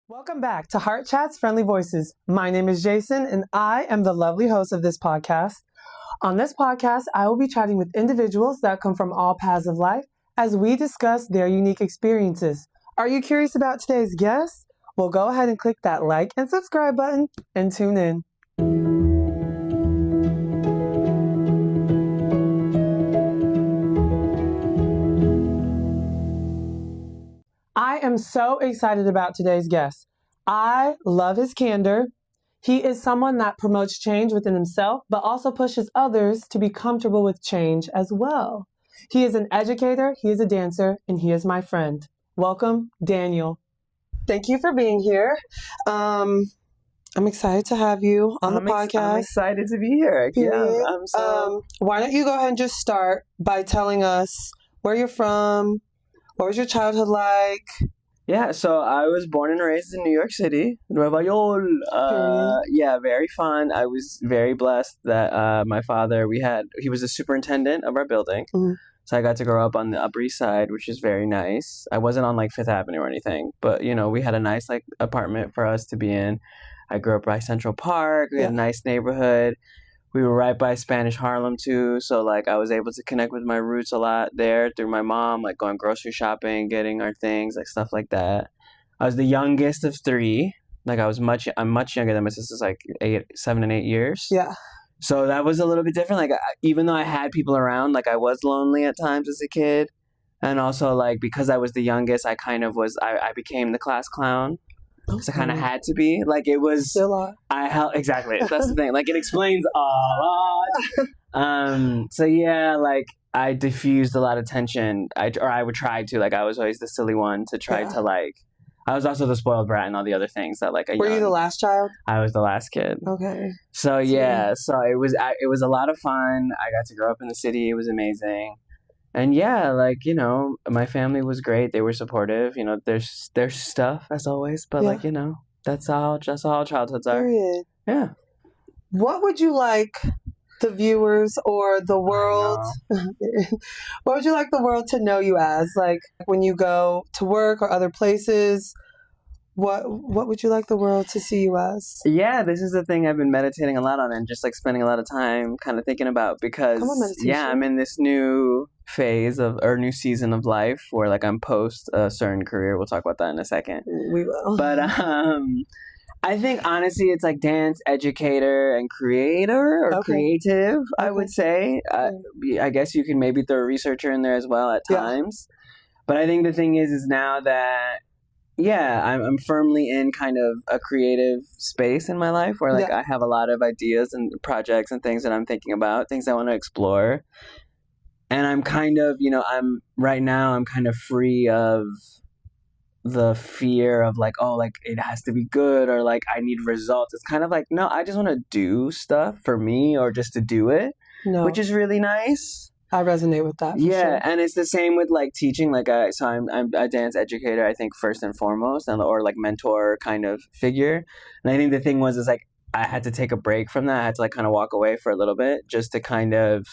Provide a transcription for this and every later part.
Welcome back to Heart Chat's Friendly Voices. My name is Jason, and I am the lovely host of this podcast. On this podcast, I will be chatting with individuals that come from all paths of life as we discuss their unique experiences. Are you curious about today's guest? Well, go ahead and click that like and subscribe button and tune in. I am so excited about today's guest. I love his candor. He is someone that promotes change within himself, but also pushes others to be comfortable with change as well. He is an educator, he is a dancer, and he is my friend. Welcome, Daniel. Thank you for being here. I'm excited to have you on the podcast. I'm excited to be here. Period. Yeah, why don't you go ahead and just start by telling us where you're from? What was your childhood like? Yeah, so I was born and raised in New York City, Nueva York. Yeah, very fun. I was very blessed that my father, he was the superintendent of our building. Mm-hmm. So I got to grow up on the Upper East Side, which is very nice. I wasn't on like Fifth Avenue or anything, but we had a nice like apartment for us to be in. I grew up by Central Park. We had a nice neighborhood. We were right by Spanish Harlem too, so like I was able to connect with my roots a lot there through my mom, like going grocery shopping, getting our things, like stuff like that. I was the youngest of three. Like I'm much younger than my sisters, like 7 and 8 years. Yeah. So that was a little bit different. Like even though I had people around, like I was lonely at times as a kid, and also like because I was the youngest, I kind of was. I became the class clown. Because I kind of had to be. Like, it was... Still are. Exactly. That's the thing. Like, it explains a lot. So, yeah, like, I diffused a lot of tension. I would try to. Like, I was always the silly one to try to, like... I was also the spoiled brat and all the other things that, like... Were you the last child? I was the last kid. Okay. So, yeah. So, it was a lot of fun. I got to grow up in the city. It was amazing. And yeah, like, my family was great. They were supportive. There's stuff as always, but like, that's all childhoods are. Period. Yeah. What would you like the viewers or the world, what would you like the world to know you as? Like when you go to work or other places, what would you like the world to see you as? Yeah, this is the thing I've been meditating a lot on and just like spending a lot of time kind of thinking about because I'm in this new phase new season of life where like I'm post a certain career. We'll talk about that in a second. We will. But I think honestly it's like dance educator and creator or creative, I would say. I guess you can maybe throw a researcher in there as well at times. But I think the thing is now that I'm firmly in kind of a creative space in my life where like I have a lot of ideas and projects and things that I'm thinking about, things I want to explore. And I'm kind of, I'm kind of free of the fear of like, oh, like it has to be good or like I need results. It's kind of like, no, I just want to do stuff for me or just to do it, which is really nice. I resonate with that. Sure. And it's the same with like teaching. Like I'm a dance educator, I think first and foremost, or like mentor kind of figure. And I think the thing is like I had to take a break from that. I had to like kind of walk away for a little bit just to kind of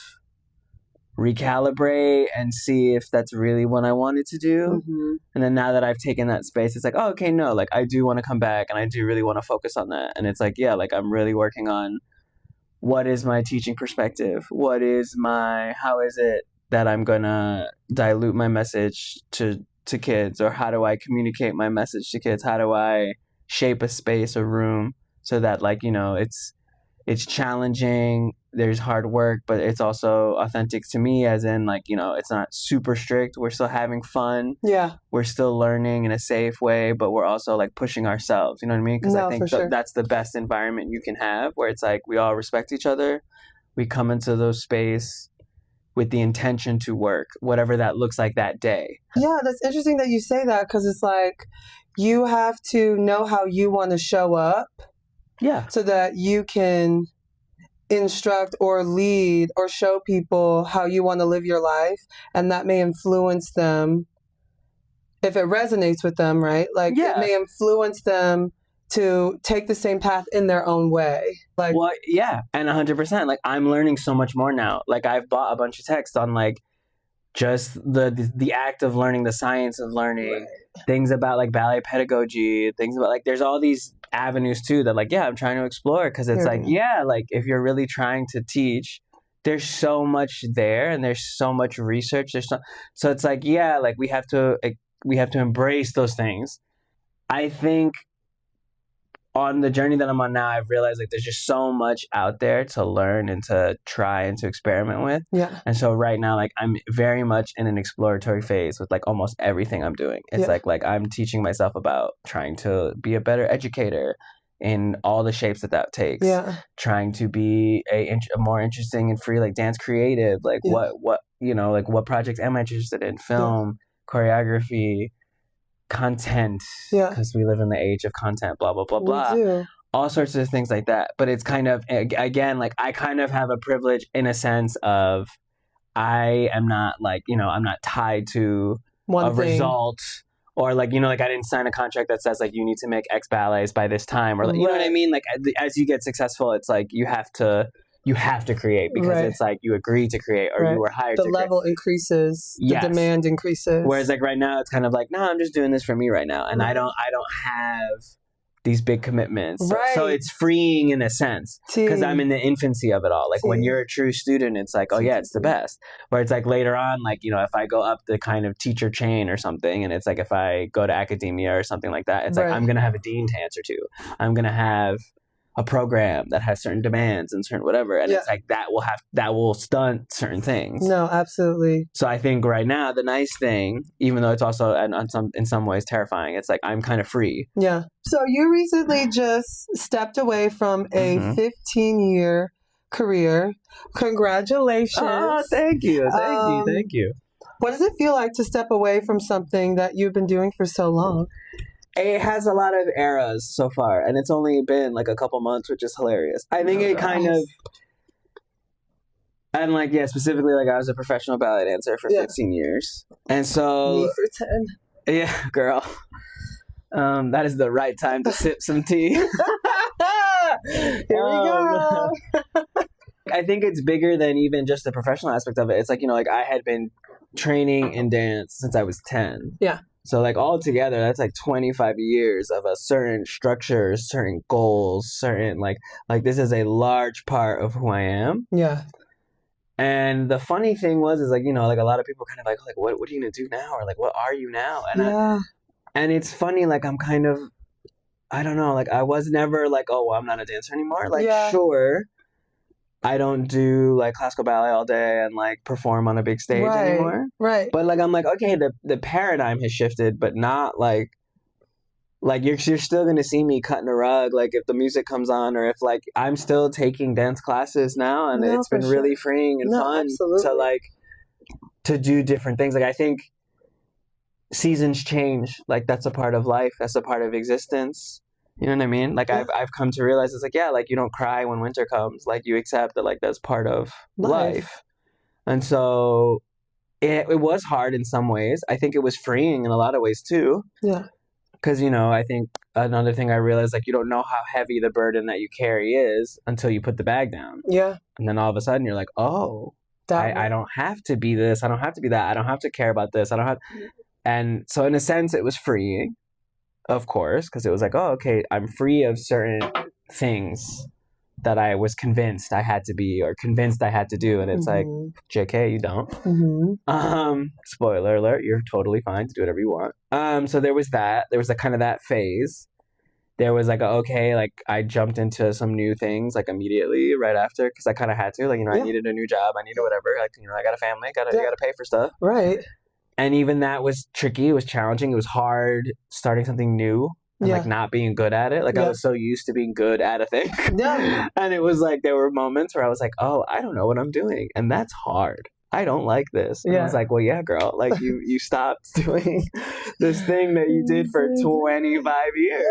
recalibrate and see if that's really what I wanted to do. Mm-hmm. And then now that I've taken that space, it's like, oh, okay, no, like I do want to come back and I do really want to focus on that. And it's like, yeah, like I'm really working on what is my teaching perspective? How is it that I'm going to dilute my message to kids? Or how do I communicate my message to kids? How do I shape a space, a room so that like, it's challenging, there's hard work, but it's also authentic to me as in like, it's not super strict. We're still having fun. Yeah. We're still learning in a safe way, but we're also like pushing ourselves. You know what I mean? Because I think that's the best environment you can have where it's like we all respect each other. We come into those space with the intention to work, whatever that looks like that day. Yeah, that's interesting that you say that because it's like you have to know how you want to show up. Yeah. So that you can instruct or lead or show people how you want to live your life. And that may influence them if it resonates with them, right? Like it may influence them to take the same path in their own way. Like, well, yeah. And 100%. Like I'm learning so much more now. Like I've bought a bunch of texts on like just the act of learning, the science of learning. Right. things about like ballet pedagogy, things about like there's all these avenues too that like I'm trying to explore, because it's like like if you're really trying to teach, there's so much there and there's so much research, so it's like like we have to embrace those things. I think on the journey that I'm on now, I've realized like there's just so much out there to learn and to try and to experiment with. Yeah. And so right now, like I'm very much in an exploratory phase with like almost everything I'm doing. It's like I'm teaching myself about trying to be a better educator in all the shapes that takes. Yeah. Trying to be a more interesting and free like dance creative. Like what like what projects am I interested in? Film, choreography, content, because we live in the age of content, blah blah blah blah, all sorts of things like that. But it's kind of, again, like I kind of have a privilege in a sense of I am not like I'm not tied to a result, or like like I didn't sign a contract that says like you need to make X ballets by this time, or like, you know what I mean, like as you get successful, it's like you have to create, because it's like you agree to create, or you were hired to create. The level increases, the demand increases. Whereas like right now, it's kind of like, no, I'm just doing this for me right now, and I don't have these big commitments. So it's freeing in a sense, because I'm in the infancy of it all. Like when you're a true student, it's like, oh yeah, it's the best. Where it's like later on, like if I go up the kind of teacher chain or something, and it's like if I go to academia or something like that, it's like I'm gonna have a dean to answer to. I'm gonna have a program that has certain demands and certain whatever, and it's like that will stunt certain things. No, absolutely. So I think right now the nice thing, even though it's also in some ways terrifying, it's like I'm kind of free. Yeah. So you recently just stepped away from a 15-year career. Congratulations. Oh, thank you. Thank you. What does it feel like to step away from something that you've been doing for so long? It has a lot of eras so far, and it's only been like a couple months, which is hilarious. I think it kind of, and like, specifically, like I was a professional ballet dancer for 15 years. And so... Me for 10. Yeah, girl. That is the right time to sip some tea. Here we go. I think it's bigger than even just the professional aspect of it. It's like, like I had been training in dance since I was 10. Yeah. So like all together, that's like 25 years of a certain structure, certain goals, certain like this is a large part of who I am. Yeah. And the funny thing is like, like a lot of people kind of like what are you going to do now? Or like, what are you now? And and it's funny, like I'm kind of, I don't know, like I was never like, oh, well, I'm not a dancer anymore. Like, sure, I don't do like classical ballet all day and like perform on a big stage anymore. Right. But like I'm like, okay, the paradigm has shifted, but not like you're still gonna see me cutting a rug, like if the music comes on, or if like I'm still taking dance classes now, and it's been really freeing and fun to like to do different things. Like I think seasons change. Like that's a part of life. That's a part of existence. You know what I mean? Like I've come to realize it's like, like you don't cry when winter comes. Like you accept that like that's part of life. And so it was hard in some ways. I think it was freeing in a lot of ways too. Yeah. Because, I think another thing I realized, like you don't know how heavy the burden that you carry is until you put the bag down. Yeah. And then all of a sudden you're like, oh, I don't have to be this. I don't have to be that. I don't have to care about this. I don't have. And so in a sense, it was freeing. Of course, because it was like, oh, okay, I'm free of certain things that I was convinced I had to be or convinced I had to do. And it's like, JK, you don't. Spoiler alert, you're totally fine to do whatever you want. So there was that. There was a kind of that phase. There was like, okay, like I jumped into some new things like immediately right after, because I kind of had to. Like, I needed a new job. I needed whatever. Like, I got a family. You got to pay for stuff. Right. And even that was tricky. It was challenging. It was hard starting something new and like not being good at it. Like I was so used to being good at a thing. Yeah. And it was like there were moments where I was like, oh, I don't know what I'm doing. And that's hard. I don't like this. And I was like, well, yeah, girl. Like you stopped doing this thing that you did for 25 years.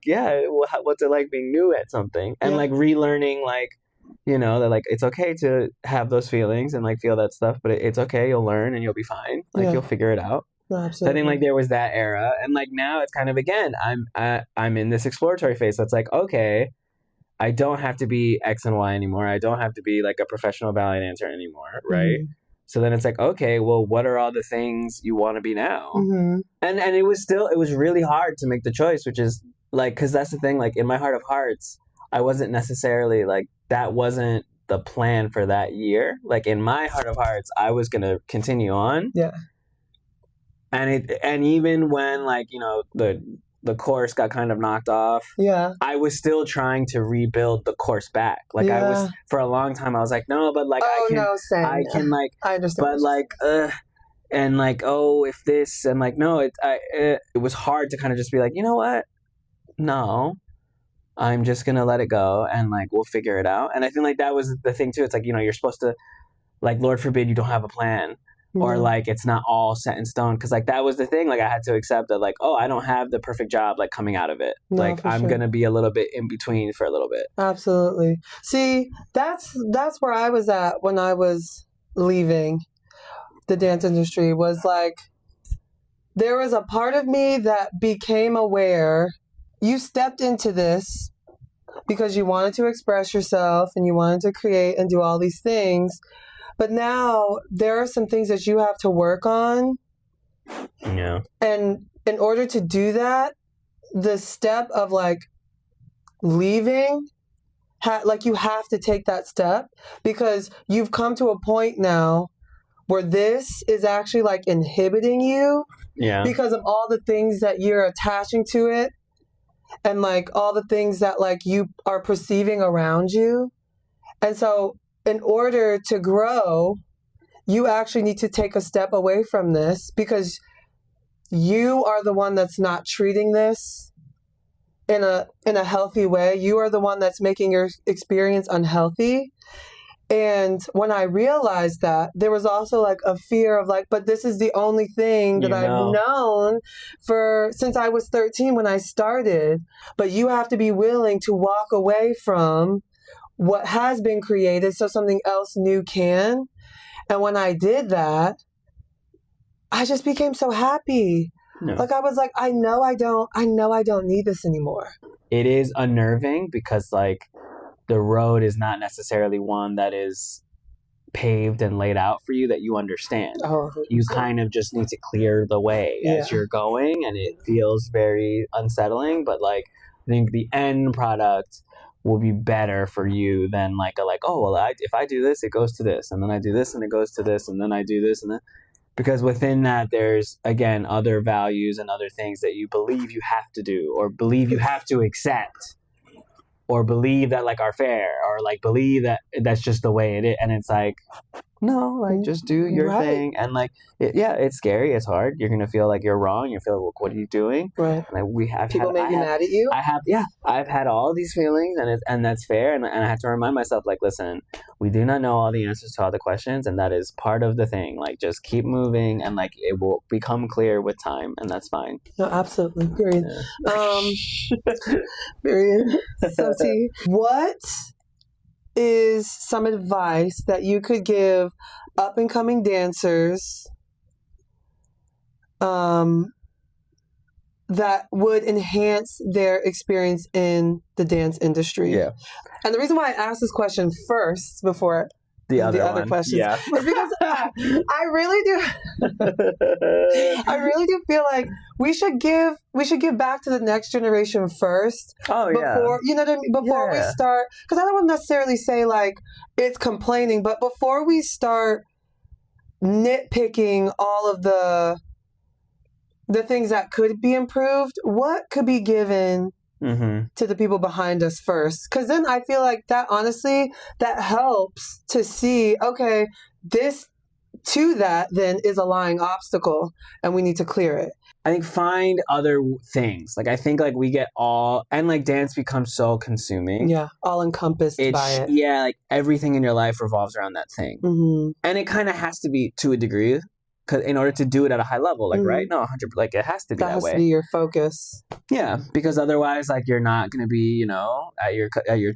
Yeah. Like, what's it like being new at something? And like relearning like, that like it's okay to have those feelings and like feel that stuff, but it's okay. You'll learn and you'll be fine. Like you'll figure it out. Absolutely. So I think like there was that era, and like now it's kind of again I'm in this exploratory phase. So it's like, okay, I don't have to be X and Y anymore. I don't have to be like a professional ballet dancer anymore, right? So then it's like, okay, well, what are all the things you want to be now? Mm-hmm. And it was really hard to make the choice, which is like, because that's the thing, like in my heart of hearts, I wasn't necessarily like, that wasn't the plan for that year. Like in my heart of hearts, I was going to continue on. Yeah. And even when like, you know, the course got kind of knocked off. Yeah. I was still trying to rebuild the course back. Like I was, for a long time, I was like, no, but like I can like, I understand. But like, and like, oh, if this, and like, no, it was hard to kind of just be like, you know what? No, I'm just going to let it go and like, we'll figure it out. And I think like that was the thing too. It's like, you know, you're supposed to, like, Lord forbid you don't have a plan. Or like it's not all set in stone, because like that was the thing, like I had to accept that like, oh, I don't have the perfect job like coming out of it. No, like I'm gonna be a little bit in between for a little bit. Absolutely. See, that's where I was at when I was leaving the dance industry. Was like there was a part of me that became aware. You stepped into this because you wanted to express yourself and you wanted to create and do all these things. But now there are some things that you have to work on. Yeah. And in order to do that, the step of like leaving, like you have to take that step, because you've come to a point now where this is actually like inhibiting you. Yeah. Because of all the things that you're attaching to it and like all the things that like you are perceiving around you. And so in order to grow, you actually need to take a step away from this, because you are the one that's not treating this in a healthy way. You are the one that's making your experience unhealthy. And when I realized that, there was also like a fear of like, but this is the only thing that I've known since I was 13 when I started. But you have to be willing to walk away from what has been created so something else new can. And when I did that, I just became so happy. No. Like I was like, I know I don't need this anymore. It is unnerving because like the road is not necessarily one that is paved and laid out for you that you understand. Oh, you kind of just need to clear the way as you're going, and it feels very unsettling, but like I think the end product will be better for you than like oh well, if I do this it goes to this, and then I do this and it goes to this, and then I do this, and then, because within that there's again other values and other things that you believe you have to do, or believe you have to accept, or believe that like are fair, or like believe that that's just the way it is, and it's like, no, like just do your thing. And like it's scary, it's hard, you're gonna feel like you're wrong, you feel like, what are you doing? Right. Like we have people may be mad at you. I've had all these feelings, and that's fair, and I have to remind myself like, listen, we do not know all the answers to all the questions, and that is part of the thing. Like just keep moving, and like it will become clear with time, and that's fine. No, absolutely. Period. Period. So T, what is some advice that you could give up and coming dancers that would enhance their experience in the dance industry? Yeah. And the reason why I asked this question first before the other questions is because I really do feel like we should give back to the next generation first. Oh yeah. Before, you know what I mean? Before we start, because I don't want to necessarily say like it's complaining, but before we start nitpicking all of the things that could be improved, what could be given to the people behind us first? Because then I feel like that, honestly, that helps to see, okay, this to that then is a lying obstacle and we need to clear it. I think find other things. Like I think like we get all, and like dance becomes so consuming. Yeah, all encompassed by it. Yeah, like everything in your life revolves around that thing. And it kind of has to be to a degree, because in order to do it at a high level, like right? No, 100%, like it has to be that way. That has to be your focus. Yeah, because otherwise, like you're not going to be, you know, at your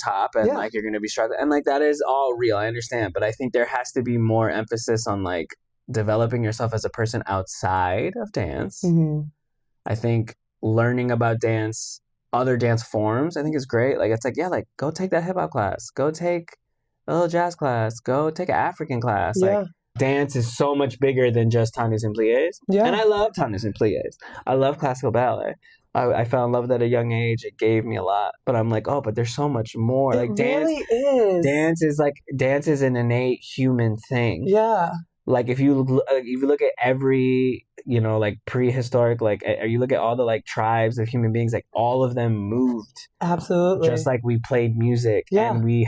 top, and like you're going to be struggling, and like that is all real. I understand, but I think there has to be more emphasis on like developing yourself as a person outside of dance. I think learning about dance, other dance forms, I think is great. Like it's like, yeah, like go take that hip hop class, go take a little jazz class, go take an African class. Like dance is so much bigger than just tanus and pliés. Yeah. And I love tanus and pliés. I love classical ballet. I fell in love with it at a young age. It gave me a lot. But I'm like, oh, but there's so much more. It like dance really is. Dance is an innate human thing. Yeah. Like if you look at every, you know, like prehistoric, like you look at all the like tribes of human beings, like all of them moved. Absolutely. Just like we played music, yeah. and we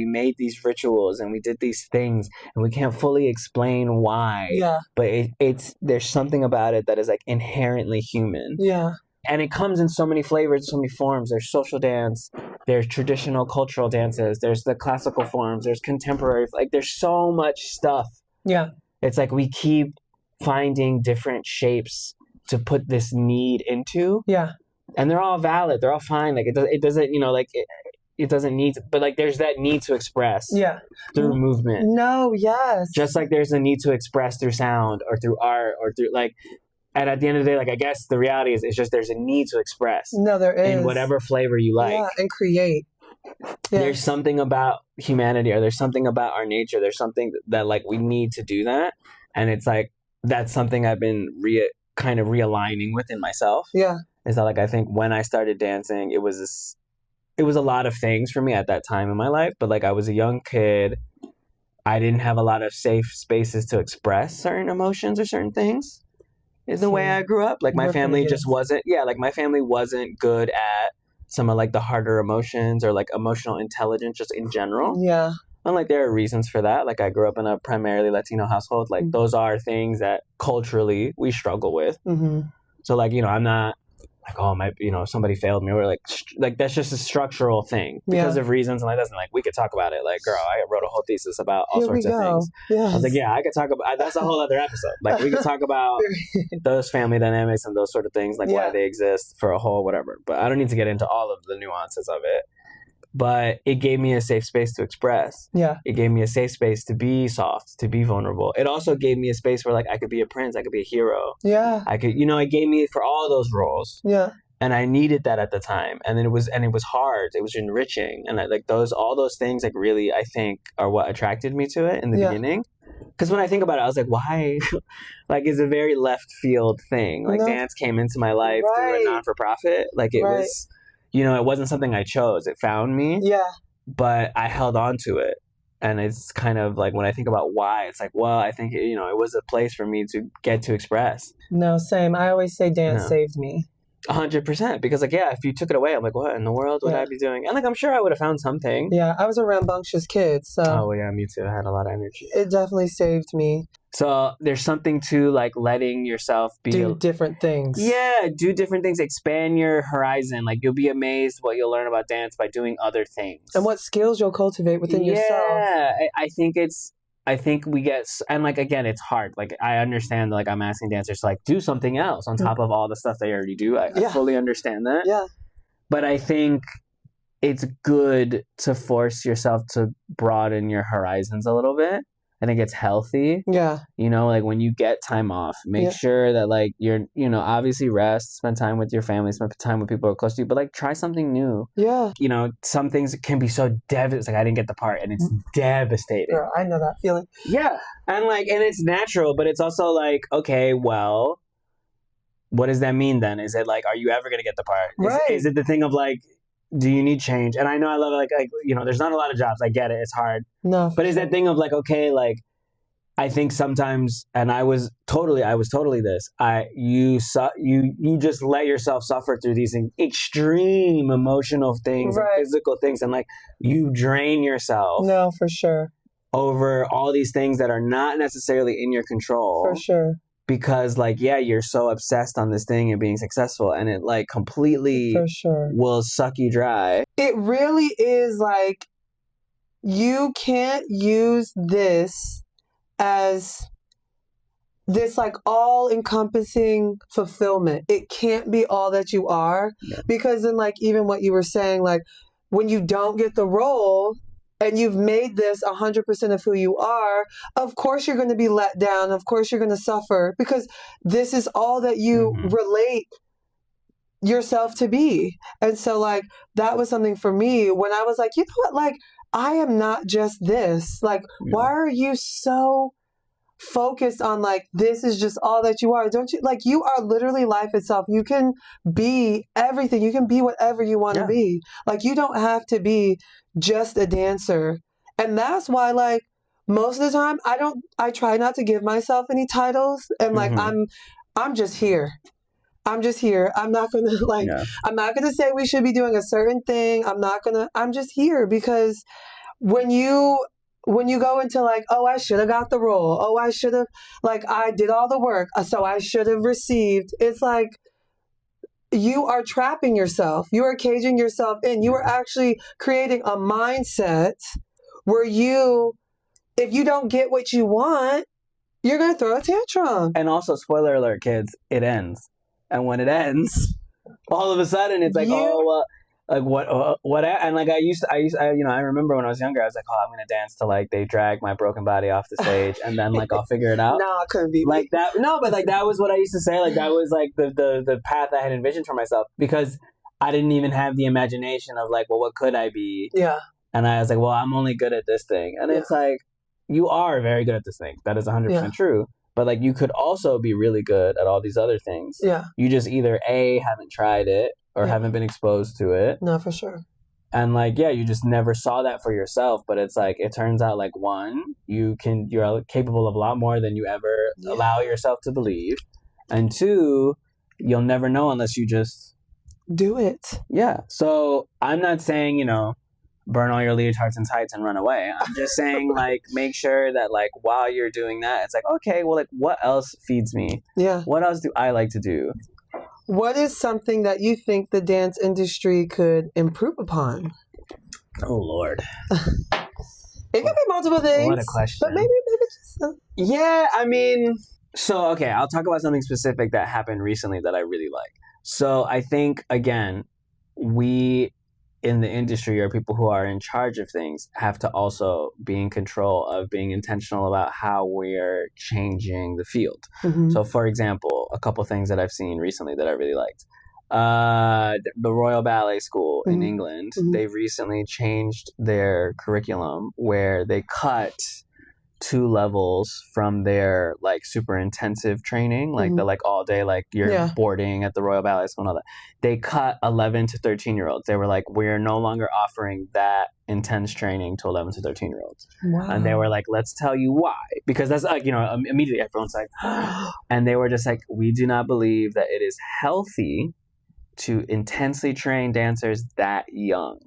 made these rituals and we did these things, and we can't fully explain why. Yeah. But it's there's something about it that is like inherently human. Yeah. And it comes in so many flavors, so many forms. There's social dance, there's traditional cultural dances, there's the classical forms, there's contemporary, like there's so much stuff. Yeah. It's like we keep finding different shapes to put this need into. Yeah. And they're all valid. They're all fine. Like it doesn't, you know, like it doesn't need to, but like there's that need to express. Yeah. Through movement. No, yes. Just like there's a need to express through sound or through art or through like, and at the end of the day, like I guess the reality is it's just there's a need to express. No, there is. In whatever flavor you like. Yeah, and create. Yeah. There's something about humanity, or there's something about our nature. There's something that like we need to do that. And it's like, that's something I've been kind of realigning within myself. Yeah. Is that like, I think when I started dancing, it was a lot of things for me at that time in my life. But like I was a young kid. I didn't have a lot of safe spaces to express certain emotions or certain things. Is the way I grew up. Like my family just wasn't, like my family wasn't good at some of like the harder emotions or like emotional intelligence just in general. Yeah. And like there are reasons for that. Like I grew up in a primarily Latino household. Like those are things that culturally we struggle with. Mm-hmm. So like, you know, I'm not like, oh my, you know, somebody failed me, or like that's just a structural thing because of reasons. And like, that's like, we could talk about it. Like, girl, I wrote a whole thesis about all sorts of things. Yes. I was like, yeah, I could talk about, that's a whole other episode. Like we could talk about those family dynamics and those sort of things, like why they exist for a whole whatever. But I don't need to get into all of the nuances of it. But it gave me a safe space to express. Yeah. It gave me a safe space to be soft, to be vulnerable. It also gave me a space where like I could be a prince, I could be a hero. Yeah. I could, you know, it gave me for all those roles. Yeah. And I needed that at the time. And then it was hard. It was enriching. And all those things like really, I think, are what attracted me to it in the beginning. Because when I think about it, I was like, why? Like, it's a very left field thing. Like dance came into my life through a non-for-profit. Like it was... You know, it wasn't something I chose. It found me. Yeah. But I held on to it. And it's kind of like when I think about why, it's like, well, I think, you know, it was a place for me to get to express. No, same. I always say dance saved me. 100%. Because like, yeah, if you took it away, I'm like, what in the world would I be doing? And like, I'm sure I would have found something. Yeah, I was a rambunctious kid. So. Oh, yeah, me too. I had a lot of energy. It definitely saved me. So there's something to like letting yourself do different things. Yeah, do different things. Expand your horizon. Like you'll be amazed what you'll learn about dance by doing other things. And what skills you'll cultivate within yourself. Yeah, I think we get, and like, again, it's hard. Like I understand, like I'm asking dancers to like do something else on top of all the stuff they already do. I fully understand that. Yeah. But I think it's good to force yourself to broaden your horizons a little bit. I think it's healthy. Yeah. You know, like when you get time off, make sure that like you're, you know, obviously rest, spend time with your family, spend time with people who are close to you, but like try something new. Yeah. You know, some things can be so devastating. Like I didn't get the part and it's devastating. Girl, I know that feeling. Yeah. And like, and it's natural, but it's also like, okay, well, what does that mean then? Is it like, are you ever going to get the part? Is it the thing of like, do you need change? And I know I love it. Like, you know, there's not a lot of jobs. I get it. It's hard. No. But it's that thing of like, okay, like, I think sometimes, and I was totally this. You just let yourself suffer through these extreme emotional things and physical things, and like you drain yourself. No, for sure. Over all these things that are not necessarily in your control. For sure. Because like, yeah, you're so obsessed on this thing and being successful, and it like completely will suck you dry. It really is like, you can't use this as this like all-encompassing fulfillment. It can't be all that you are, because then like even what you were saying, like when you don't get the role and you've made this 100% of who you are, of course you're going to be let down. Of course you're going to suffer, because this is all that you relate yourself to be. And so like, that was something for me when I was like, you know what, like, I am not just this. Like, why are you so focused on like, this is just all that you are. Don't you, like, you are literally life itself. You can be everything. You can be whatever you want to be. Like, you don't have to be just a dancer. And that's why, like, most of the time I try not to give myself any titles. And like, I'm just here. I'm just here. I'm not going to like, I'm not going to say we should be doing a certain thing. I'm just here, because when you go into like, oh, I should have got the role. Oh, I should have, like, I did all the work, so I should have received. It's like, you are trapping yourself. You are caging yourself in. You are actually creating a mindset where if you don't get what you want, you're going to throw a tantrum. And also, spoiler alert, kids, it ends. And when it ends, all of a sudden it's like, like what? And like I remember when I was younger, I was like, oh, I'm gonna dance to like they drag my broken body off the stage, and then like I'll figure it out. No, I couldn't be like that. No, but like that was what I used to say. Like that was like the path I had envisioned for myself, because I didn't even have the imagination of like, well, what could I be? Yeah. And I was like, well, I'm only good at this thing, and it's like, you are very good at this thing. That is 100% true. But like, you could also be really good at all these other things. Yeah. You just either haven't tried it or haven't been exposed to it. No, for sure. And like, you just never saw that for yourself. But it's like, it turns out like, one, you're capable of a lot more than you ever allow yourself to believe. And two, you'll never know unless you just do it. Yeah. So I'm not saying, burn all your leotards and tights and run away. I'm just saying, like, make sure that, like, while you're doing that, it's like, okay, well, like, what else feeds me? Yeah. What else do I like to do? What is something that you think the dance industry could improve upon? Oh, Lord. It could be multiple things. What a question. But maybe just... Yeah, I mean... So, okay, I'll talk about something specific that happened recently that I really like. So, I think, again, we... in the industry, or people who are in charge of things, have to also be in control of being intentional about how we're changing the field. So, for example, a couple things that I've seen recently that I really liked. The Royal Ballet School in England, they've recently changed their curriculum where they cut 2 levels from their like super intensive training, like the like all day, like you're boarding at the Royal Ballet School and all that. They cut 11 to 13-year-olds. They were like, we're no longer offering that intense training to 11 to 13-year-olds. Wow. And they were like, let's tell you why. Because that's like, immediately everyone's like, and they were just like, we do not believe that it is healthy to intensely train dancers that young.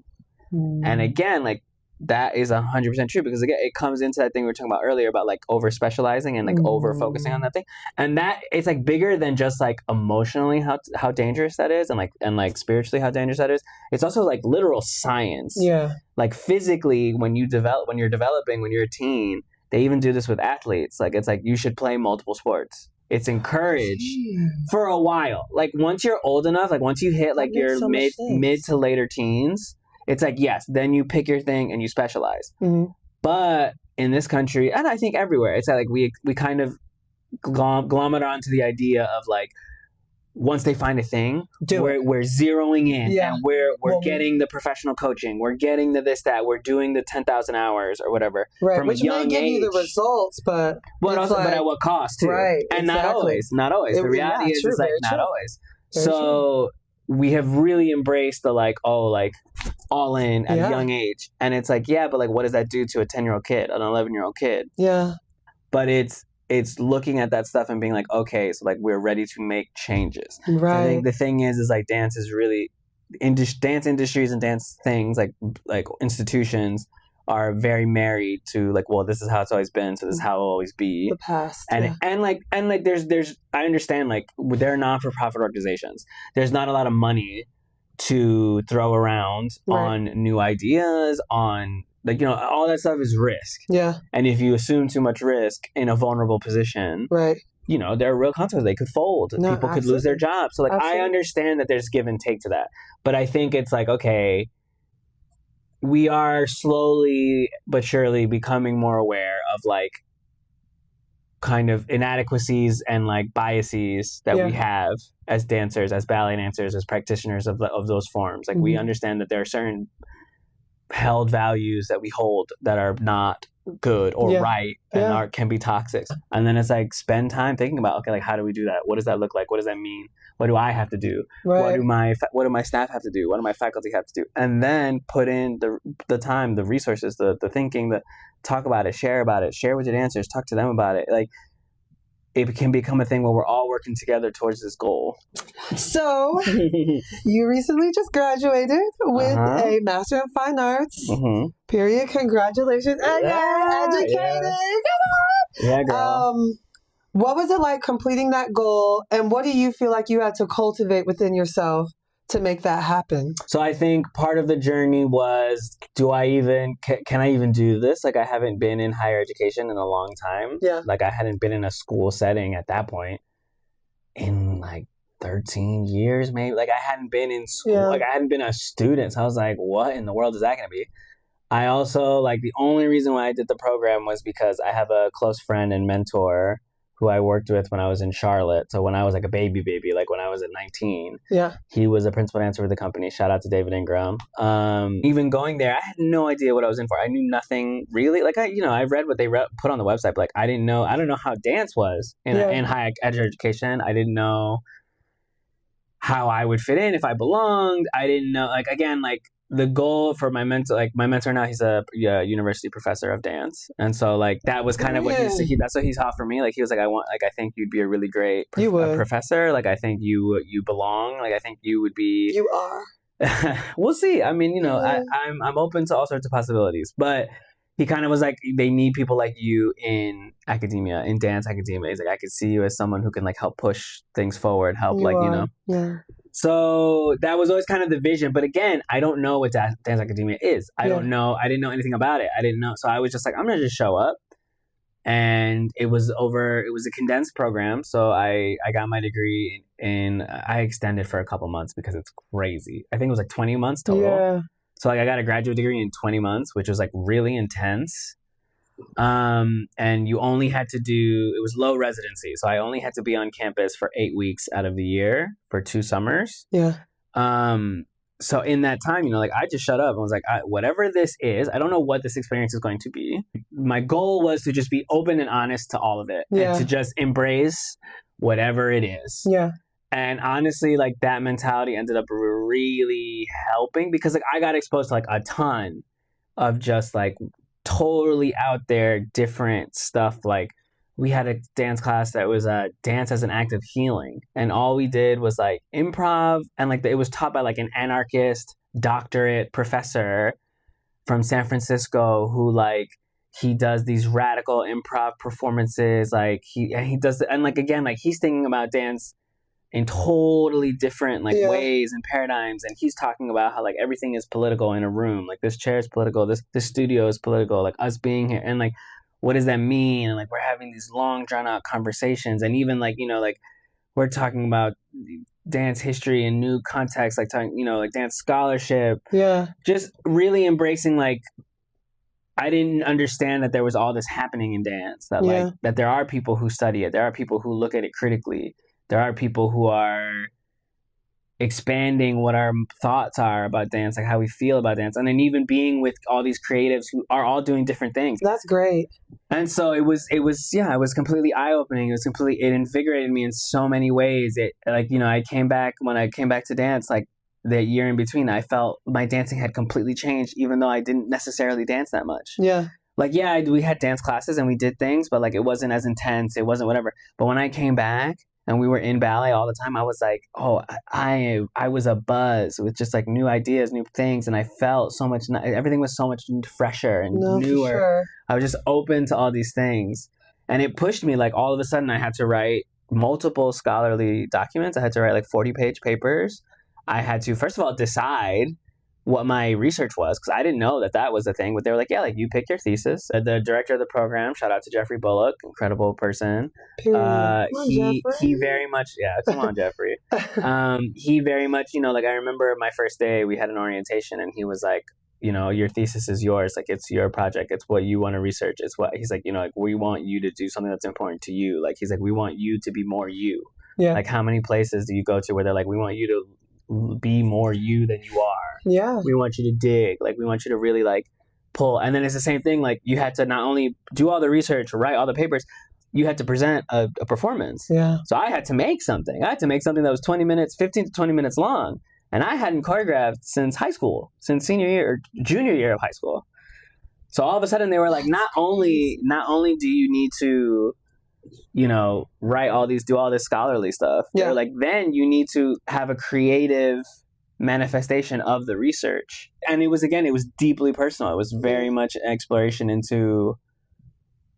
And again, like, that is 100% true, because again, it comes into that thing we were talking about earlier about like over-specializing and like over-focusing on that thing, and that it's like bigger than just like emotionally how dangerous that is, and like spiritually how dangerous that is. It's also like literal science. Yeah. Like physically, when you're developing, when you're a teen, they even do this with athletes. Like it's like you should play multiple sports. It's encouraged for a while. Like once you're old enough, like once you hit like your mid to later teens. It's like, yes, then you pick your thing and you specialize. But in this country, and I think everywhere, it's like we kind of glom it onto the idea of like, once they find a thing, we're zeroing in, and we're getting the professional coaching, we're getting the this, that, we're doing the 10,000 hours or whatever from which a young may give age. You the results, but also, but at what cost too? Right, and not always. The reality is, it's like not always. So we have really embraced the like, all in at a young age. And it's like, but like, what does that do to a 10-year-old kid, an 11-year-old kid? Yeah. But it's looking at that stuff and being like, okay, so like we're ready to make changes. Right. I think the thing is like dance is really, dance industries and dance things like institutions are very married to like, well, this is how it's always been, so this is how it'll always be. The past. And like there's I understand like they're non-for-profit organizations. There's not a lot of money to throw around on new ideas, on like, all that stuff is risk. Yeah. And if you assume too much risk in a vulnerable position, there are real consequences. They could fold. People could lose their jobs. So like, I understand that there's give and take to that. But I think it's like, okay, we are slowly but surely becoming more aware of like kind of inadequacies and like biases that we have as dancers, as ballet dancers, as practitioners of those forms. Like we understand that there are certain held values that we hold that are not good or right, and art can be toxic. And then it's like spend time thinking about, okay, like how do we do that? What does that look like? What does that mean? What do I have to do? What do my staff have to do? What do my faculty have to do? And then put in the time, the resources, the thinking, the talk about it, share with your dancers, talk to them about it. Like it can become a thing where we're all working together towards this goal. So, you recently just graduated with a Master in Fine Arts. Period. Congratulations. And you're educated. Yeah, girl. What was it like completing that goal? And what do you feel like you had to cultivate within yourself to make that happen? So I think part of the journey was, can I even do this? Like I haven't been in higher education in a long time. Yeah. Like I hadn't been in a school setting at that point in like 13 years, maybe. Like I hadn't been in school. Like I hadn't been a student. So I was like, what in the world is that going to be? I also, like, the only reason why I did the program was because I have a close friend and mentor who I worked with when I was in Charlotte. So when I was like a baby, like when I was at 19, he was a principal dancer for the company. Shout out to David Ingram. Even going there, I had no idea what I was in for. I knew nothing really. Like I read what they put on the website, but like I don't know how dance was in higher education. I didn't know how I would fit in, if I belonged. I didn't know, like, again, like the goal for my mentor now, he's a university professor of dance. And so like, that was kind of what that's what he's offered me. Like, he was like, I think you'd be a really great professor. Like, I think you belong. Like, I think you would be. You are. We'll see. I mean, I'm open to all sorts of possibilities, but he kind of was like, they need people like you in academia, in dance academia. He's like, I could see you as someone who can like help push things forward, Yeah. So that was always kind of the vision. But again, I don't know what dance academia is. I don't know. I didn't know anything about it. I didn't know. So I was just like, I'm going to just show up. And it was a condensed program. So I got my degree I extended for a couple months because it's crazy. I think it was like 20 months total. Yeah. So like I got a graduate degree in 20 months, which was like really intense. And you only had to it was low residency. So I only had to be on campus for 8 weeks out of the year for 2 summers. Yeah. So in that time, like I just shut up and was like, whatever this is, I don't know what this experience is going to be. My goal was to just be open and honest to all of it and to just embrace whatever it is. Yeah. And honestly, like that mentality ended up really helping because like I got exposed to like a ton of just like totally out there different stuff. Like we had a dance class that was dance as an act of healing, and all we did was like improv, and like it was taught by like an anarchist doctorate professor from San Francisco who like he does these radical improv performances. Like he does, and like again, like he's thinking about dance in totally different like ways and paradigms, and he's talking about how like everything is political in a room. Like this chair is political, this studio is political, like us being here, and like what does that mean? And like we're having these long drawn out conversations, and even like like we're talking about dance history in new contexts, like talking like dance scholarship, just really embracing like I didn't understand that there was all this happening in dance, that like that there are people who study it, there are people who look at it critically, there are people who are expanding what our thoughts are about dance, like how we feel about dance, and then even being with all these creatives who are all doing different things. That's great. And so it was completely eye-opening. It invigorated me in so many ways. It like when I came back to dance, like the year in between, I felt my dancing had completely changed, even though I didn't necessarily dance that much. Like we had dance classes and we did things, but like it wasn't as intense, it wasn't whatever. But when I came back and we were in ballet all the time, I was like, oh, I was abuzz with just like new ideas, new things. And I felt so much, everything was so much fresher and newer. Sure. I was just open to all these things. And it pushed me, like all of a sudden I had to write multiple scholarly documents. I had to write like 40-page papers. I had to, first of all, decide what my research was, because I didn't know that was a thing. But they were like, yeah, like you pick your thesis. The director of the program, shout out to Jeffrey Bullock, incredible person. He very much, come on, Jeffrey. He very much, like I remember my first day, we had an orientation, and he was like, your thesis is yours. Like it's your project. It's what you want to research. It's what he's like, like we want you to do something that's important to you. Like he's like, we want you to be more you. Yeah. Like how many places do you go to where they're like, we want you to be more you than you are. Yeah. We want you to dig. Like we want you to really like pull. And then it's the same thing. Like you had to not only do all the research, write all the papers, you had to present a performance. Yeah. So I had to make something. I had to make something that was 20 minutes, 15 to 20 minutes long. And I hadn't choreographed since high school, since senior year or junior year of high school. So all of a sudden they were like, not only do you need to, you know, write all these, do all this scholarly stuff. Yeah. They're like, then you need to have a creative manifestation of the research. And it was deeply personal. It was very much an exploration into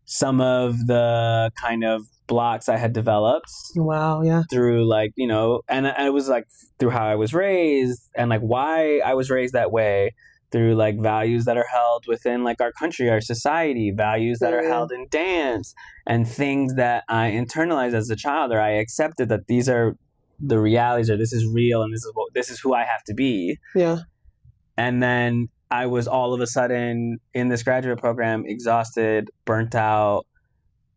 some of the kind of blocks I had developed. Wow, yeah. Through like, you know, and it was like through how I was raised and like why I was raised that way, through like values that are held within like our country, our society, values that are held in dance, and things that I internalized as a child, or I accepted that these are the realities, or this is real, and this is who I have to be. Yeah. And then I was all of a sudden in this graduate program, exhausted, burnt out,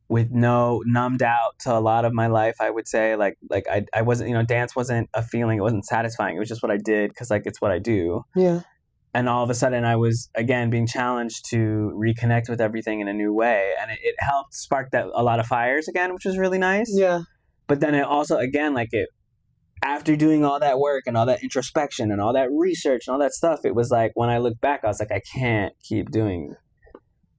with numbed out to a lot of my life. I would say like I wasn't, you know, dance wasn't a feeling. It wasn't satisfying. It was just what I did because like it's what I do. Yeah. And all of a sudden I was again being challenged to reconnect with everything in a new way. And it helped spark a lot of fires again, which was really nice. Yeah. But then it also, again, like after doing all that work and all that introspection and all that research and all that stuff, it was like, when I look back, I was like, I can't keep doing,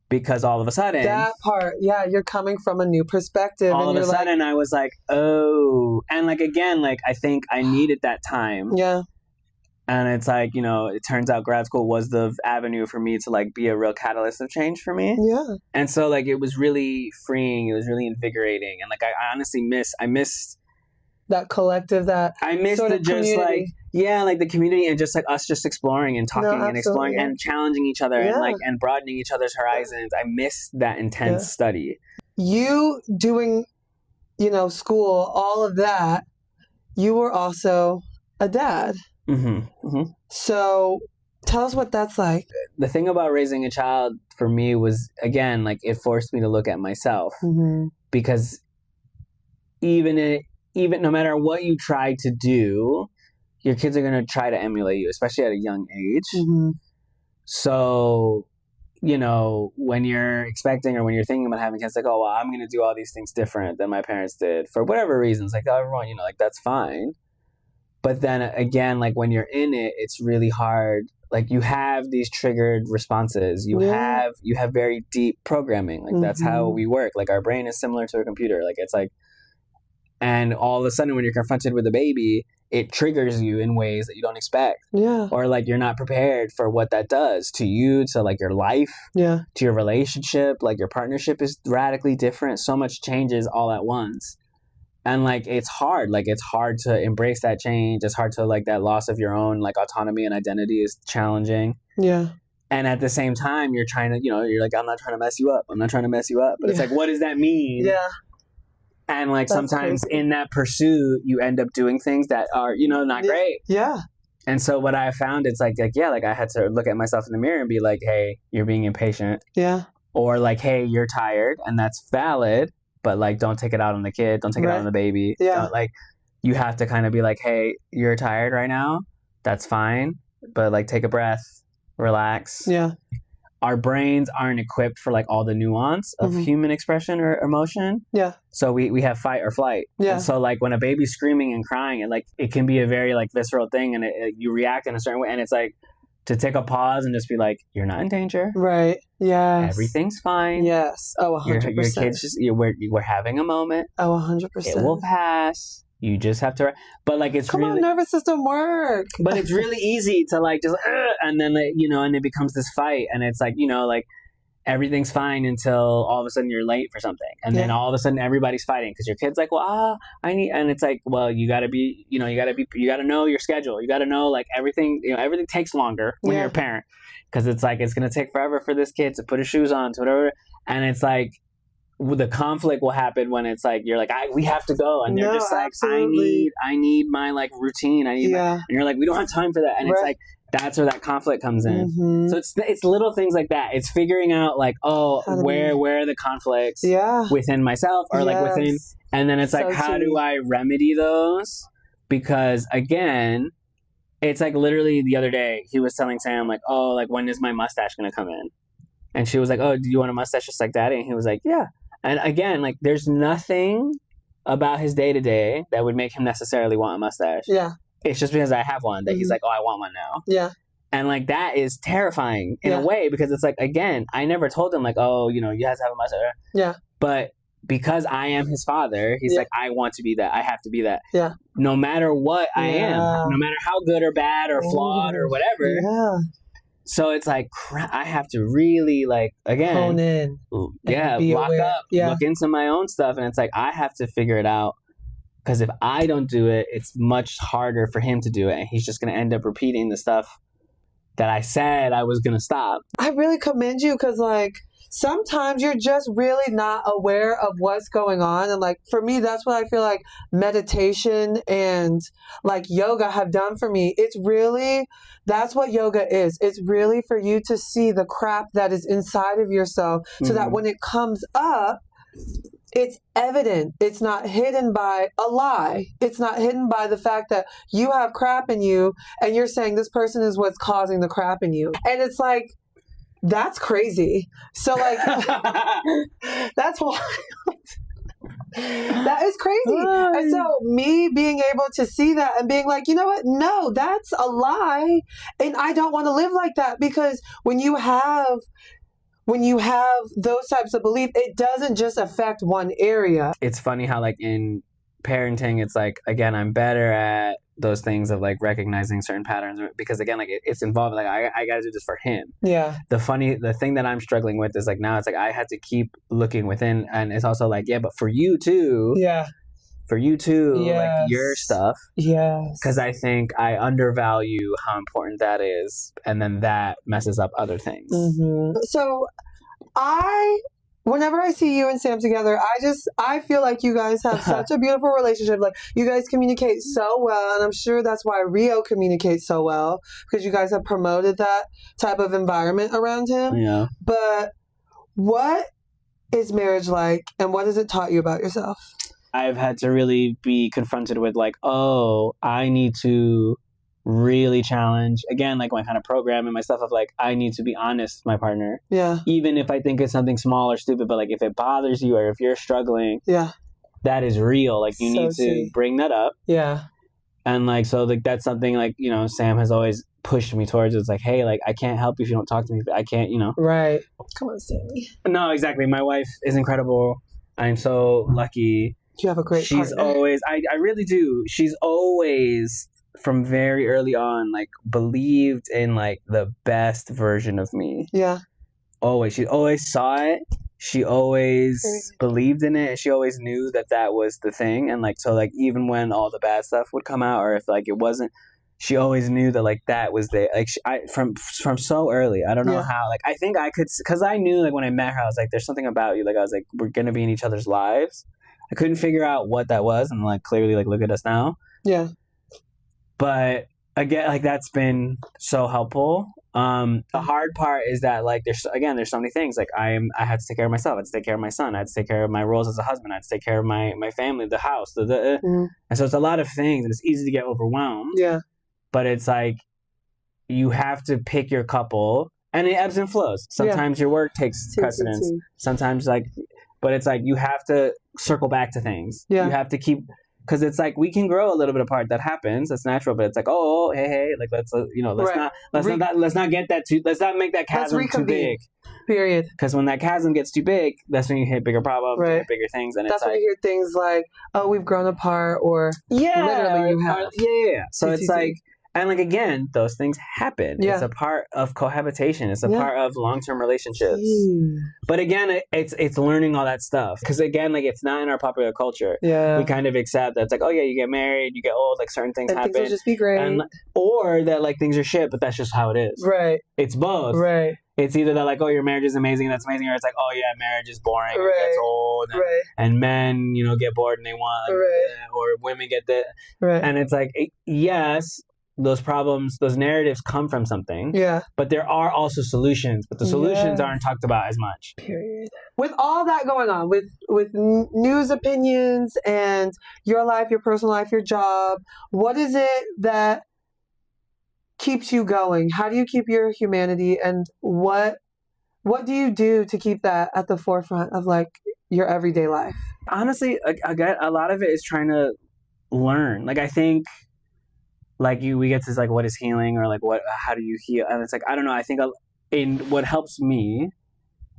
because all of a sudden that part, yeah, you're coming from a new perspective. All and of a sudden I was like, oh, and like, again, like I think I needed that time. Yeah. And it's like, you know, it turns out grad school was the avenue for me to like be a real catalyst of change for me. Yeah. And so like it was really freeing. It was really invigorating. And like I honestly missed that collective, that I missed sort the of just community. like, yeah, like the community and just like us just exploring and talking and exploring and challenging each other and like and broadening each other's horizons. I missed that intense study. You doing, you know, school, all of that, you were also a dad. Mm-hmm. Mm-hmm. So tell us what that's like. The thing about raising a child for me was, again, like it forced me to look at myself. Mm-hmm. Because even no matter what you try to do, your kids are going to try to emulate you, especially at a young age. Mm-hmm. So, you know, when you're expecting or when you're thinking about having kids, like, oh, well, I'm going to do all these things different than my parents did for whatever reasons. Like, everyone, you know, like that's fine. But then again, like when you're in it, it's really hard. Like you have these triggered responses. You have very deep programming. Like that's how we work. Like our brain is similar to a computer. Like it's like, and all of a sudden when you're confronted with a baby, it triggers you in ways that you don't expect. Yeah. Or like you're not prepared for what that does to you, to like your life, to your relationship. Like your partnership is radically different. So much changes all at once. And like, it's hard to embrace that change. It's hard to like that loss of your own like autonomy and identity is challenging. Yeah. And at the same time, you're trying to, you know, you're like, I'm not trying to mess you up. I'm not trying to mess you up. But it's like, what does that mean? Yeah. And like that's sometimes crazy. In that pursuit, you end up doing things that are, you know, not great. Yeah. And so what I found, it's like, I had to look at myself in the mirror and be like, hey, you're being impatient. Yeah. Or like, hey, you're tired. And that's valid. But like, don't take it out on the kid. Don't take it out on the baby. Yeah. Don't, like, you have to kind of be like, hey, you're tired right now. That's fine. But like, take a breath, relax. Yeah. Our brains aren't equipped for like all the nuance of human expression or emotion. Yeah. So we have fight or flight. Yeah. And so like when a baby's screaming and crying, and like it can be a very like visceral thing, and you react in a certain way, and it's like to take a pause and just be like, you're not in danger. Right. Yes. Everything's fine. Yes. Oh, 100%. Your kids just, we're having a moment. Oh, 100%. It will pass. You just have to, but like it's really, nervous system work. But it's really easy to like just, and then like, you know, and it becomes this fight, and it's like, you know, like everything's fine until all of a sudden you're late for something, and then all of a sudden everybody's fighting because your kid's like, well, and it's like, well, you got to know your schedule. You got to know like everything. You know, everything takes longer when you're a parent, because it's like it's gonna take forever for this kid to put his shoes on, to whatever, and it's like, the conflict will happen when it's like you're like, we have to go, and they're just like, absolutely. I need my like routine. I need and you're like, we don't have time for that, and it's like that's where that conflict comes in. So it's little things like that. It's figuring out like, where are the conflicts within myself or like within, and then it's like, how do I remedy those? Because again, it's like literally the other day he was telling Sam like, oh, like when is my mustache gonna come in? And she was like, oh, do you want a mustache just like daddy? And he was like, yeah. And again, like, there's nothing about his day-to-day that would make him necessarily want a mustache. Yeah. It's just because I have one that he's like, oh, I want one now. Yeah. And like, that is terrifying in a way, because it's like, again, I never told him like, oh, you have to have a mustache. Yeah. But because I am his father, he's like, I want to be that. I have to be that. Yeah. No matter what I am, no matter how good or bad or flawed or whatever. Yeah. So it's like, I have to really, like, again, hone in. Yeah, lock up, look into my own stuff. And it's like, I have to figure it out. Because if I don't do it, it's much harder for him to do it. And he's just going to end up repeating the stuff that I said I was going to stop. I really commend you, because, like, sometimes you're just really not aware of what's going on. And, like, for me, that's what I feel like meditation and, like, yoga have done for me. It's really, that's what yoga is. It's really for you to see the crap that is inside of yourself, so that when it comes up, it's evident. It's not hidden by a lie. It's not hidden by the fact that you have crap in you and you're saying this person is what's causing the crap in you. And it's like, that's crazy. So, like, that's wild. That is crazy. And so me being able to see that and being like, you know what? No, that's a lie. And I don't want to live like that, because when you have those types of belief, it doesn't just affect one area. It's funny how, like, in parenting, it's like, again, I'm better at those things of, like, recognizing certain patterns, because, again, like, it's involved, like, I got to do this for him. Yeah. The thing that I'm struggling with is, like, now it's like I had to keep looking within, and it's also like, yeah, but for you too. Yeah. For you too, like, your stuff. Yes. Because I think I undervalue how important that is, and then that messes up other things. Mm-hmm. So whenever I see you and Sam together, I feel like you guys have such a beautiful relationship. Like, you guys communicate so well, and I'm sure that's why Rio communicates so well, because you guys have promoted that type of environment around him. Yeah. But what is marriage like, and what has it taught you about yourself? I've had to really be confronted with, like, oh, I need to really challenge, again, like, my kind of program and my stuff of, like, I need to be honest with my partner. Yeah. Even if I think it's something small or stupid, but, like, if it bothers you or if you're struggling, that is real. Like, you need to bring that up. Yeah. And, like, so, like, that's something, like, Sam has always pushed me towards. It's like, hey, like, I can't help you if you don't talk to me. I can't, Right. Come on, Sammy. No, exactly. My wife is incredible. I'm so lucky. You have a great She's partner. Always, I really do. She's always, from very early on, like, believed in, like, the best version of me. Yeah. Always. She always saw it. She always believed in it. She always knew that that was the thing. And, like, so, like, even when all the bad stuff would come out, or if, like, it wasn't, she always knew that, like, that was the, like, from so early. I don't know how, like, I think I could, because I knew, like, when I met her, I was like, there's something about you. Like, I was like, we're going to be in each other's lives. I couldn't figure out what that was, and, like, clearly, like, look at us now. Yeah. But again, like, that's been so helpful. The hard part is that, like, there's so many things. Like, I had to take care of myself. I had to take care of my son. I had to take care of my roles as a husband. I had to take care of my family, the house, and so it's a lot of things, and it's easy to get overwhelmed. Yeah. But it's like, you have to pick your couple, and it ebbs and flows. Sometimes your work takes precedence. Sometimes, like, but it's like, you have to circle back to things. Yeah. You have to keep, because it's like, we can grow a little bit apart. That happens. That's natural. But it's like, oh, hey, like, let's not get that too. Let's not make that chasm too big. Period. Because when that chasm gets too big, that's when you hit bigger problems, bigger things, and that's when you hear things like, "Oh, we've grown apart," or literally you have. Yeah. So it's like. And, like, again, those things happen. Yeah. It's a part of cohabitation. It's a part of long-term relationships. But again, it's learning all that stuff. Because, again, like, it's not in our popular culture. Yeah. We kind of accept that it's like, oh, yeah, you get married, you get old, like, certain things happen. Things will just be great. Or that, like, things are shit, but that's just how it is. Right. It's both. Right. It's either that, like, oh, your marriage is amazing, that's amazing, or it's like, oh, yeah, marriage is boring, it gets old, and men, get bored and they want, or women get that. Right. And it's like, yes, those problems, those narratives come from something. Yeah. But there are also solutions, but the solutions aren't talked about as much. Period. With all that going on, with news opinions and your life, your personal life, your job, what is it that keeps you going? How do you keep your humanity, and what What do you do to keep that at the forefront of like your everyday life? Honestly, again, a lot of it is trying to learn. Like, I think, like, we get to like, what is healing, or like, how do you heal? And it's like, I don't know. I think in what helps me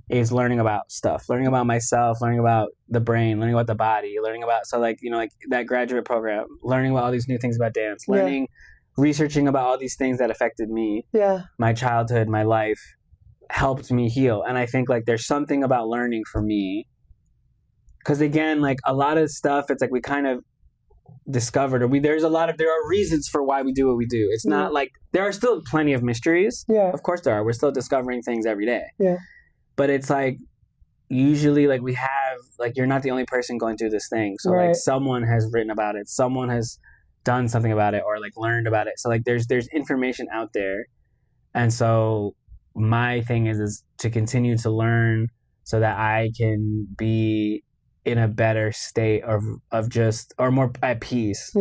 is learning about stuff, learning about myself, learning about the brain, learning about the body, learning about, so like, you know, like that graduate program, learning about all these new things about dance, learning, researching about all these things that affected me, my childhood, my life, helped me heal. And I think like there's something about learning for me, because again, like a lot of stuff, it's like we kind of discovered, or there are reasons for why we do what we do. It's not like, there are still plenty of mysteries. Of course there are. We're still discovering things every day. But it's like, usually like we have, like, you're not the only person going through this thing. So like someone has written about it, someone has done something about it, or like learned about it. So like there's information out there. And so my thing is to continue to learn so that I can be in a better state of just, or more at peace.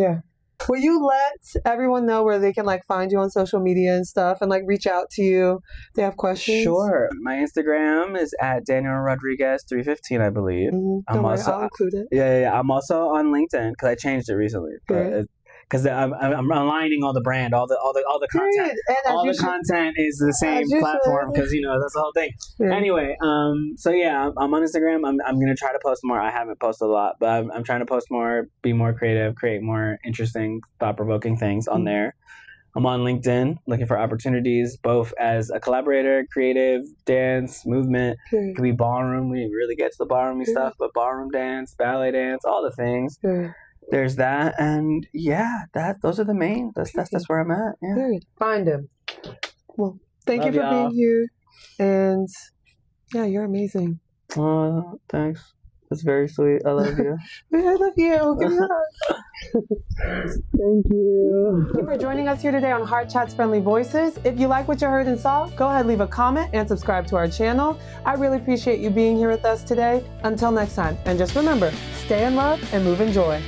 Will you let everyone know where they can like find you on social media and stuff, and like reach out to you if they have questions? Sure. My Instagram is at Daniel Rodriguez 315, I believe. I'll include it. Yeah. I'm also on LinkedIn because I changed it recently. Because I'm aligning all the brand, all the content. All the content is the same platform, because you know that's the whole thing. Anyway, so yeah, I'm on Instagram. I'm gonna try to post more. I haven't posted a lot, but I'm trying to post more, be more creative, create more interesting, thought-provoking things on there. I'm on LinkedIn, looking for opportunities, both as a collaborator, creative, dance, movement. It could be ballroom. We didn't really get to the ballroom stuff, but ballroom dance, ballet dance, all the things. There's that, and yeah, those are the main. That's where I'm at. Yeah. Find him. Well, thank you for being here, and yeah, you're amazing. Thanks. That's very sweet. I love you. I love you. Give me a hug. Thank you. Thank you for joining us here today on Heart Chat's Friendly Voices. If you like what you heard and saw, go ahead, leave a comment, and subscribe to our channel. I really appreciate you being here with us today. Until next time, and just remember, stay in love and move in joy.